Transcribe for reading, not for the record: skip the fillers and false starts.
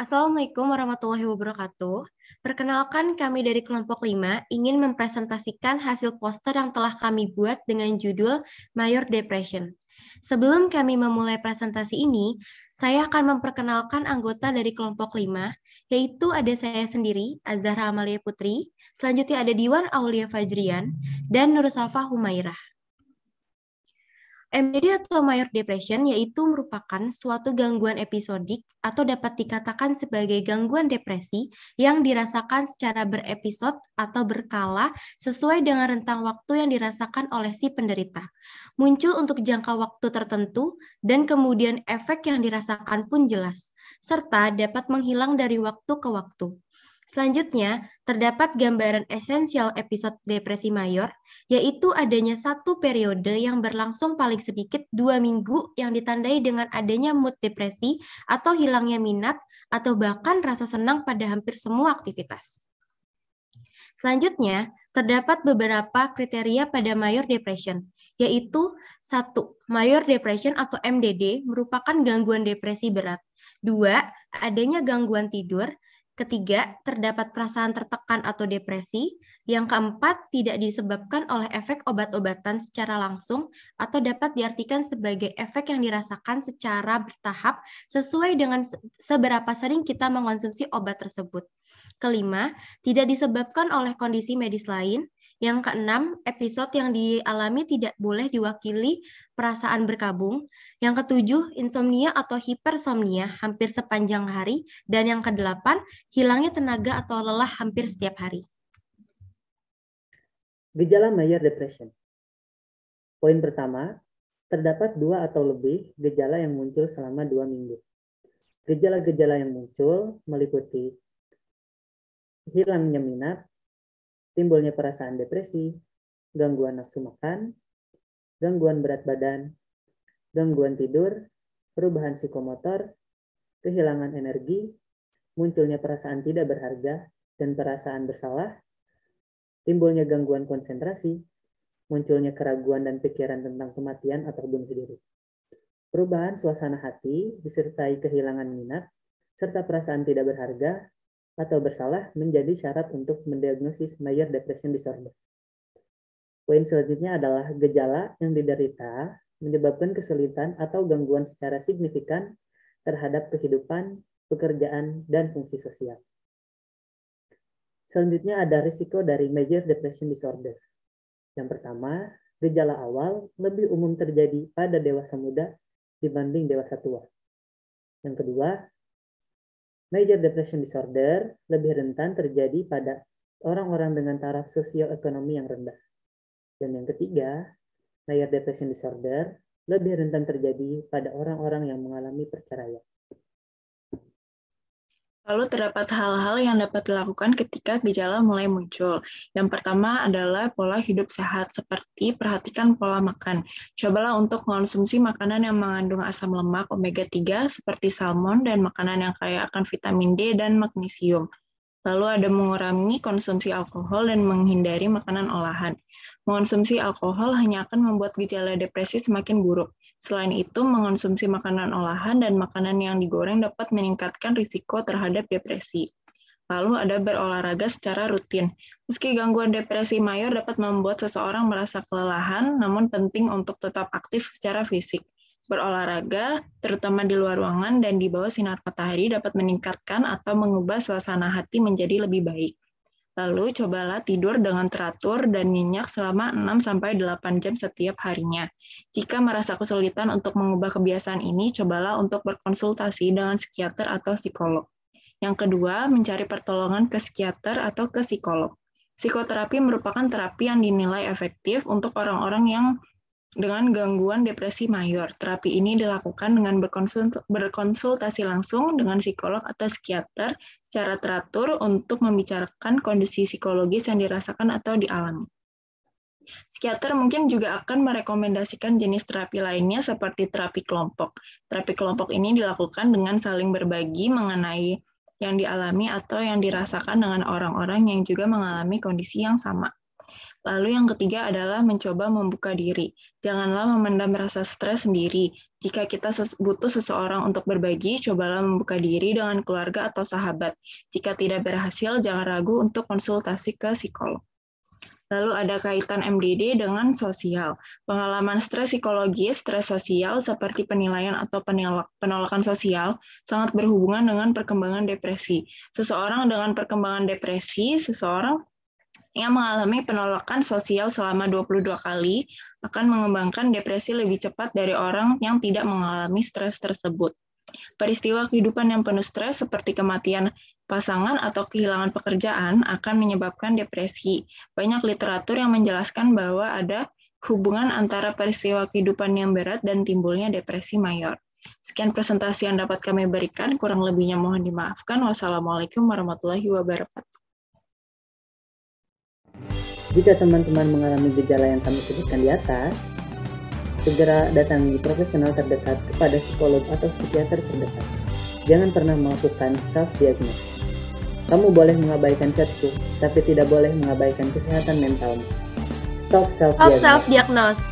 Assalamualaikum warahmatullahi wabarakatuh. Perkenalkan, kami dari kelompok 5 ingin mempresentasikan hasil poster yang telah kami buat dengan judul Major Depression. Sebelum kami memulai presentasi ini, saya akan memperkenalkan anggota dari kelompok 5, yaitu ada saya sendiri, Azhara Amalia Putri, selanjutnya ada Diwan Aulia Fajrian, dan Nur Safa Humairah. MDD atau Major Depression yaitu merupakan suatu gangguan episodik atau dapat dikatakan sebagai gangguan depresi yang dirasakan secara berepisod atau berkala sesuai dengan rentang waktu yang dirasakan oleh si penderita. Muncul untuk jangka waktu tertentu dan kemudian efek yang dirasakan pun jelas, serta dapat menghilang dari waktu ke waktu. Selanjutnya, terdapat gambaran esensial episode depresi mayor, yaitu adanya satu periode yang berlangsung paling sedikit 2 minggu yang ditandai dengan adanya mood depresi atau hilangnya minat atau bahkan rasa senang pada hampir semua aktivitas. Selanjutnya, terdapat beberapa kriteria pada Major Depression, yaitu 1. Major Depression atau MDD merupakan gangguan depresi berat. 2. Adanya gangguan tidur. Ketiga, terdapat perasaan tertekan atau depresi. Yang keempat, tidak disebabkan oleh efek obat-obatan secara langsung atau dapat diartikan sebagai efek yang dirasakan secara bertahap sesuai dengan seberapa sering kita mengonsumsi obat tersebut. Kelima, tidak disebabkan oleh kondisi medis lain. Yang keenam, episode yang dialami tidak boleh diwakili perasaan berkabung. Yang ketujuh, insomnia atau hipersomnia hampir sepanjang hari. Dan yang kedelapan, hilangnya tenaga atau lelah hampir setiap hari. Gejala Major Depression. Poin pertama, terdapat 2 atau lebih gejala yang muncul selama 2 minggu. Gejala-gejala yang muncul meliputi hilangnya minat, timbulnya perasaan depresi, gangguan nafsu makan, gangguan berat badan, gangguan tidur, perubahan psikomotor, kehilangan energi, munculnya perasaan tidak berharga dan perasaan bersalah, timbulnya gangguan konsentrasi, munculnya keraguan dan pikiran tentang kematian atau bunuh diri. Perubahan suasana hati disertai kehilangan minat, serta perasaan tidak berharga atau bersalah menjadi syarat untuk mendiagnosis Major Depression Disorder. Poin selanjutnya adalah gejala yang diderita menyebabkan kesulitan atau gangguan secara signifikan terhadap kehidupan, pekerjaan, dan fungsi sosial. Selanjutnya ada risiko dari Major Depression Disorder. Yang pertama, gejala awal lebih umum terjadi pada dewasa muda dibanding dewasa tua. Yang kedua, Major Depression Disorder lebih rentan terjadi pada orang-orang dengan taraf sosioekonomi yang rendah. Dan yang ketiga, Major Depression Disorder lebih rentan terjadi pada orang-orang yang mengalami perceraian. Lalu terdapat hal-hal yang dapat dilakukan ketika gejala mulai muncul. Yang pertama adalah pola hidup sehat, seperti perhatikan pola makan. Cobalah untuk mengonsumsi makanan yang mengandung asam lemak omega-3 seperti salmon dan makanan yang kaya akan vitamin D dan magnesium. Lalu ada mengurangi konsumsi alkohol dan menghindari makanan olahan. Mengonsumsi alkohol hanya akan membuat gejala depresi semakin buruk. Selain itu, mengonsumsi makanan olahan dan makanan yang digoreng dapat meningkatkan risiko terhadap depresi. Lalu ada berolahraga secara rutin. Meski gangguan depresi mayor dapat membuat seseorang merasa kelelahan, namun penting untuk tetap aktif secara fisik. Berolahraga, terutama di luar ruangan dan di bawah sinar matahari, dapat meningkatkan atau mengubah suasana hati menjadi lebih baik. Lalu, cobalah tidur dengan teratur dan nyenyak selama 6-8 jam setiap harinya. Jika merasa kesulitan untuk mengubah kebiasaan ini, cobalah untuk berkonsultasi dengan psikiater atau psikolog. Yang kedua, mencari pertolongan ke psikiater atau ke psikolog. Psikoterapi merupakan terapi yang dinilai efektif untuk orang-orang yang dengan gangguan depresi mayor. Terapi ini dilakukan dengan berkonsultasi langsung dengan psikolog atau psikiater secara teratur untuk membicarakan kondisi psikologis yang dirasakan atau dialami. Psikiater mungkin juga akan merekomendasikan jenis terapi lainnya seperti terapi kelompok. Terapi kelompok ini dilakukan dengan saling berbagi mengenai yang dialami atau yang dirasakan dengan orang-orang yang juga mengalami kondisi yang sama. Lalu yang ketiga adalah mencoba membuka diri. Janganlah memendam rasa stres sendiri. Jika kita butuh seseorang untuk berbagi, cobalah membuka diri dengan keluarga atau sahabat. Jika tidak berhasil, jangan ragu untuk konsultasi ke psikolog. Lalu ada kaitan MDD dengan sosial. Pengalaman stres psikologis, stres sosial, seperti penilaian atau penolakan sosial, sangat berhubungan dengan perkembangan depresi. Seseorang dengan perkembangan depresi, seseorang yang mengalami penolakan sosial selama 22 kali, akan mengembangkan depresi lebih cepat dari orang yang tidak mengalami stres tersebut. Peristiwa kehidupan yang penuh stres seperti kematian pasangan atau kehilangan pekerjaan akan menyebabkan depresi. Banyak literatur yang menjelaskan bahwa ada hubungan antara peristiwa kehidupan yang berat dan timbulnya depresi mayor. Sekian presentasi yang dapat kami berikan, kurang lebihnya mohon dimaafkan. Wassalamualaikum warahmatullahi wabarakatuh. Jika teman-teman mengalami gejala yang kami sebutkan di atas, segera datangi profesional terdekat kepada psikolog atau psikiater terdekat. Jangan pernah melakukan self-diagnosis. Kamu boleh mengabaikan chatku, tapi tidak boleh mengabaikan kesehatan mentalmu. Stop self-diagnosis.